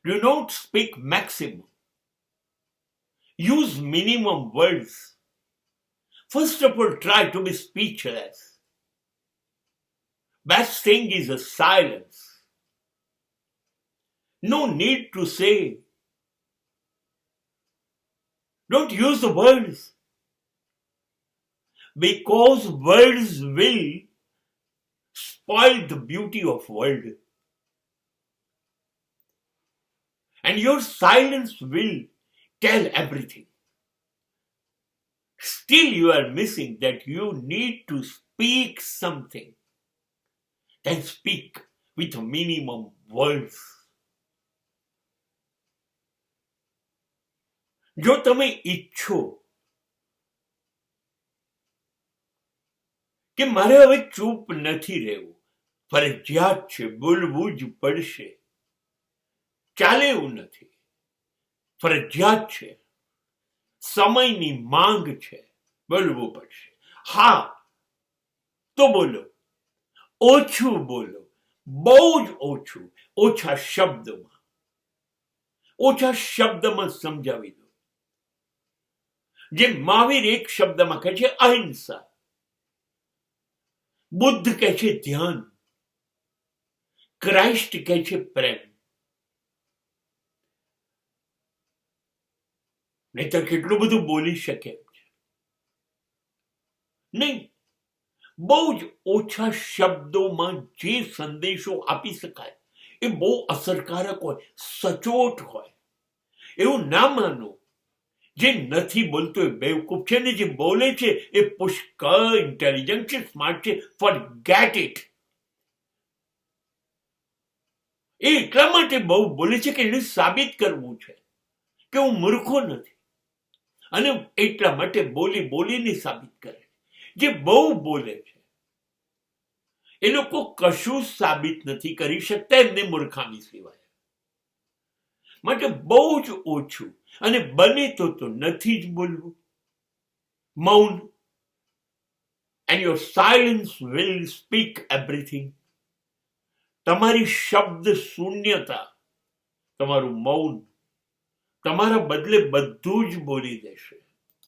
Do not speak maximum. Use minimum words. First of all, try to be speechless. Best thing is a silence. No need to say. Don't use the words. Because words will spoil the beauty of world. And your silence will tell everything. Still you are missing that you need to speak something. Then speak with minimum words. જો તમે ઈચ્છો કે મારે હવે ચૂપ નથી રહેવું, ફરજિયાત છે, બોલવું જ પડશે, ચાલે એવું નથી, ફરજિયાત છે, સમયની માંગ છે, બોલવું પડશે. હા તો બોલો, ઓછું બોલો, બહુ જ ઓછું, ઓછા શબ્દમાં સમજાવી દો. જે મહાવીર એક શબ્દમાં કહે છે અહિંસા, બુદ્ધ કહે છે ધ્યાન, ક્રાઇસ્ટ કહે છે પ્રેમ. નહીતર કેટલું બધું બોલી શકે છે. નહીં, બહુ જ ઓછા શબ્દોમાં જે સંદેશો આપી શકાય એ બહુ અસરકારક હોય, સચોટ હોય. એવું ના માનો જે નથી બોલતો એ બેવકૂફ છે ને જે બોલે છે એ પુષ્કળ ઇન્ટેલિજન્ટ છે, સ્માર્ટ છે. Forget it. એ એટલા માટે બહુ બોલે છે કે એને સાબિત કરવું છે કે હું મૂર્ખો નથી, અને એટલા માટે બોલીને સાબિત કરે. જે બહુ બોલે છે એ લોકો કશું સાબિત નથી કરી શકતા એમને મૂર્ખામી સિવાય. માટે બહુ જ ઓછું, અને બને તો નથી જ બોલવું. મૌન. And your silence will speak everything. તમારી શબ્દ શૂન્યતા, તમારું મૌન તમારા બદલે બધું જ બોલી દેશે.